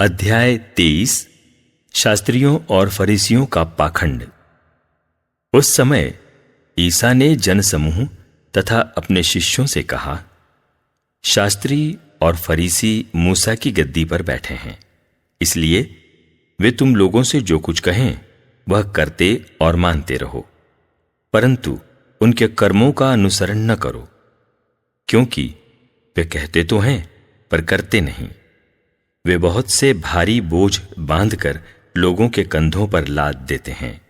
अध्याय 23 शास्त्रियों और फरीसियों का पाखंड। उस समय ईसा ने जनसमूह तथा अपने शिष्यों से कहा, शास्त्री और फरीसी मूसा की गद्दी पर बैठे हैं, इसलिए वे तुम लोगों से जो कुछ कहें वह करते और मानते रहो, परंतु उनके कर्मों का अनुसरण न करो, क्योंकि वे कहते तो हैं पर करते नहीं। वे बहुत से भारी बोझ बांधकर लोगों के कंधों पर लाद देते हैं,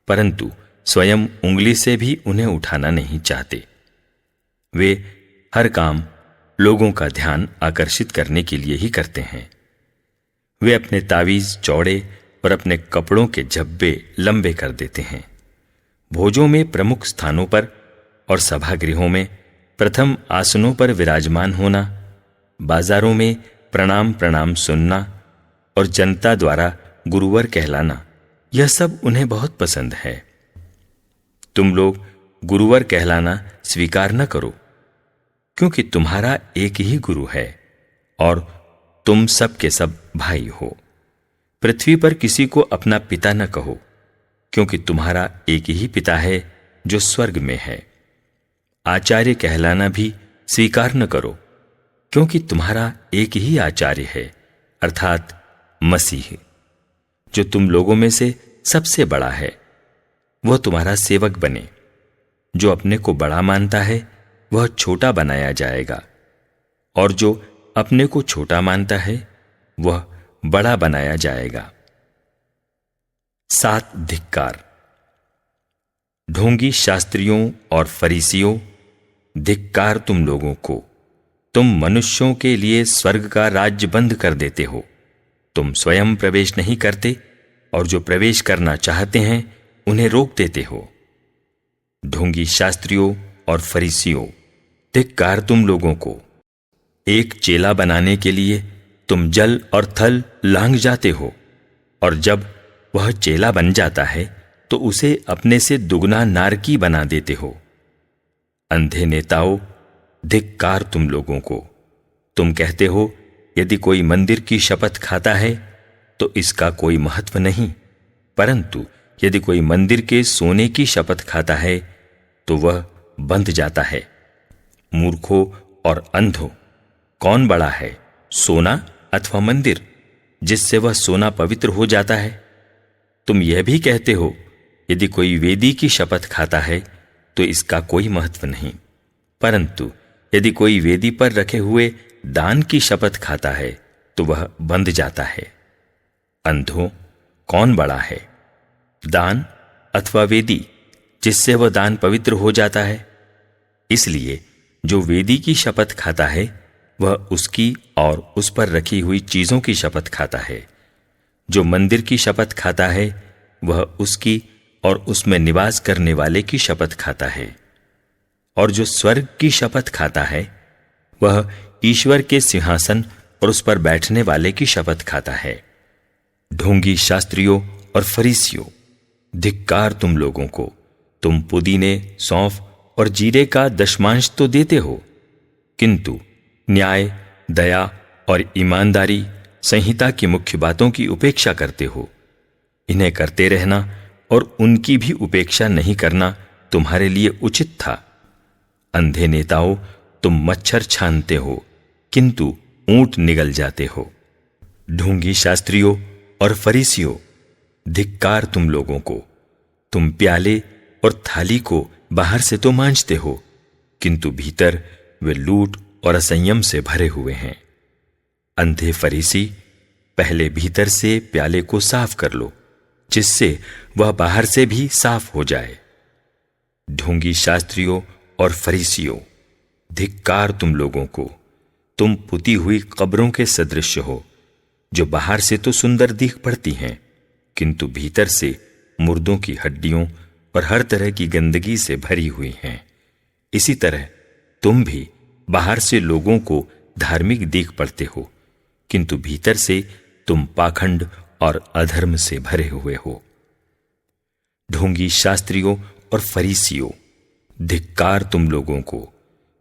परंतु स्वयं उंगली से भी उन्हें उठाना नहीं चाहते। वे हर काम लोगों का ध्यान आकर्षित करने के लिए ही करते हैं। वे अपने तावीज चौड़े और अपने कपड़ों के झब्बे लंबे कर देते हैं। भोजों में प्रमुख स्थानों पर और सभागृहों में प्रथम आसनों पर विराजमान होना, बाजारों में प्रणाम प्रणाम सुनना और जनता द्वारा गुरुवर कहलाना, यह सब उन्हें बहुत पसंद है। तुम लोग गुरुवर कहलाना स्वीकार न करो, क्योंकि तुम्हारा एक ही गुरु है और तुम सब के सब भाई हो। पृथ्वी पर किसी को अपना पिता न कहो, क्योंकि तुम्हारा एक ही पिता है जो स्वर्ग में है। आचार्य कहलाना भी स्वीकार न करो, क्योंकि तुम्हारा एक ही आचार्य है, अर्थात मसीह। जो तुम लोगों में से सबसे बड़ा है वह तुम्हारा सेवक बने। जो अपने को बड़ा मानता है वह छोटा बनाया जाएगा, और जो अपने को छोटा मानता है वह बड़ा बनाया जाएगा। 7 धिक्कार। ढोंगी शास्त्रियों और फरीसियों, धिक्कार तुम लोगों को! तुम मनुष्यों के लिए स्वर्ग का राज्य बंद कर देते हो। तुम स्वयं प्रवेश नहीं करते, और जो प्रवेश करना चाहते हैं उन्हें रोक देते हो। ढोंगी शास्त्रियों और फरीसियों, धिक्कार तुम लोगों को! एक चेला बनाने के लिए तुम जल और थल लांघ जाते हो, और जब वह चेला बन जाता है तो उसे अपने से दुगना नारकी बना देते हो। अंधे नेताओं, धिक्कार तुम लोगों को! तुम कहते हो, यदि कोई मंदिर की शपथ खाता है तो इसका कोई महत्व नहीं, परंतु यदि कोई मंदिर के सोने की शपथ खाता है तो वह बंध जाता है। मूर्खों और अंधों, कौन बड़ा है, सोना अथवा मंदिर, जिससे वह सोना पवित्र हो जाता है? तुम यह भी कहते हो, यदि कोई वेदी की शपथ खाता है तो इसका कोई महत्व नहीं, परंतु यदि कोई वेदी पर रखे हुए दान की शपथ खाता है तो वह बंध जाता है। अंधों, कौन बड़ा है, दान अथवा वेदी, जिससे वह दान पवित्र हो जाता है? इसलिए जो वेदी की शपथ खाता है वह उसकी और उस पर रखी हुई चीजों की शपथ खाता है। जो मंदिर की शपथ खाता है वह उसकी और उसमें निवास करने वाले की शपथ खाता है। और जो स्वर्ग की शपथ खाता है वह ईश्वर के सिंहासन और उस पर बैठने वाले की शपथ खाता है। ढोंगी शास्त्रियों और फरीसियों, धिक्कार तुम लोगों को! तुम पुदीने, सौंफ और जीरे का दशमांश तो देते हो, किंतु न्याय, दया और ईमानदारी संहिता की मुख्य बातों की उपेक्षा करते हो। इन्हें करते रहना और उनकी भी उपेक्षा नहीं करना तुम्हारे लिए उचित था। अंधे नेताओं, तुम मच्छर छानते हो, किंतु ऊंट निगल जाते हो। ढोंगी शास्त्रियों और फरीसियों, धिक्कार तुम लोगों को! तुम प्याले और थाली को बाहर से तो मांजते हो, किंतु भीतर वे लूट और असंयम से भरे हुए हैं। अंधे फरीसी, पहले भीतर से प्याले को साफ कर लो, जिससे वह बाहर से भी साफ हो जाए। ढोंगी शास्त्रियों और फरीसियों, धिक्कार तुम लोगों को! तुम पुती हुई कब्रों के सदृश हो, जो बाहर से तो सुंदर दिख पड़ती हैं, किंतु भीतर से मुर्दों की हड्डियों और हर तरह की गंदगी से भरी हुई हैं। इसी तरह तुम भी बाहर से लोगों को धार्मिक दिख पड़ते हो, किंतु भीतर से तुम पाखंड और अधर्म से भरे हुए हो। ढोंगी शास्त्रियों और फरीसियों, धिक्कार तुम लोगों को!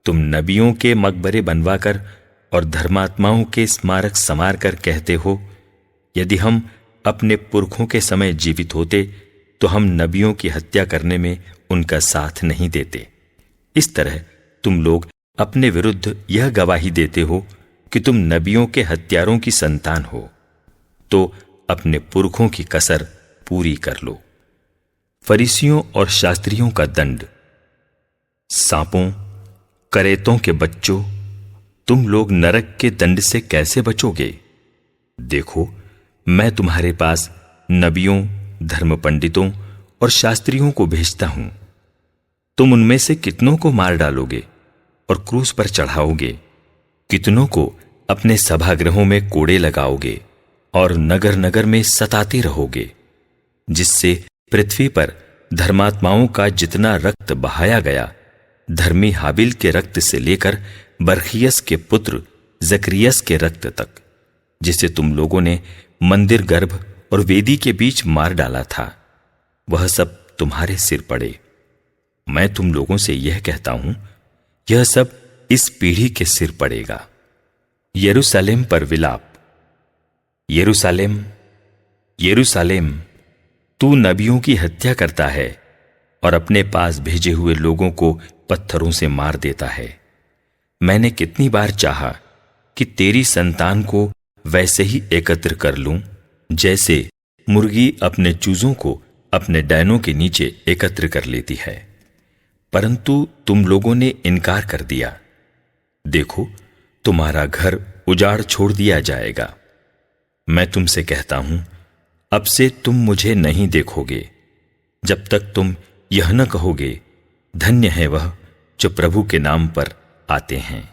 तुम नबियों के मकबरे बनवाकर और धर्मात्माओं के स्मारक संवार कर कहते हो यदि हम अपने पुरखों के समय जीवित होते तो हम नबियों की हत्या करने में उनका साथ नहीं देते। इस तरह तुम लोग अपने विरुद्ध यह गवाही देते हो कि तुम नबियों के हत्यारों की संतान हो, तो अपने पुरखों की कसर पूरी कर लो। फरीसियों और शास्त्रियों का दंड। सांपों, करेतों के बच्चों, तुम लोग नरक के दंड से कैसे बचोगे? देखो, मैं तुम्हारे पास नबियों, धर्म पंडितों और शास्त्रियों को भेजता हूं। तुम उनमें से कितनों को मार डालोगे और क्रूस पर चढ़ाओगे, कितनों को अपने सभागृहों में कोड़े लगाओगे और नगर नगर में सताते रहोगे, जिससे पृथ्वी पर धर्मात्माओं का जितना रक्त बहाया गया, धर्मी हाबिल के रक्त से लेकर बरखियस के पुत्र जकरियस के रक्त तक, जिसे तुम लोगों ने मंदिर गर्भ और वेदी के बीच मार डाला था, वह सब तुम्हारे सिर पड़े। मैं तुम लोगों से यह कहता हूं, यह सब इस पीढ़ी के सिर पड़ेगा। यरूशलेम पर विलाप। यरूशलेम, यरूशलेम, तू नबियों की हत्या करता है और अपने पास भेजे हुए लोगों को पत्थरों से मार देता है। मैंने कितनी बार चाहा कि तेरी संतान को वैसे ही एकत्र कर लूं, जैसे मुर्गी अपने चूजों को अपने डैनों के नीचे एकत्र कर लेती है, परंतु तुम लोगों ने इनकार कर दिया। देखो, तुम्हारा घर उजाड़ छोड़ दिया जाएगा। मैं तुमसे कहता हूं, अब से तुम मुझे नहीं देखोगे, जब तक तुम यह न कहोगे, धन्य है वह जो प्रभु के नाम पर आते हैं।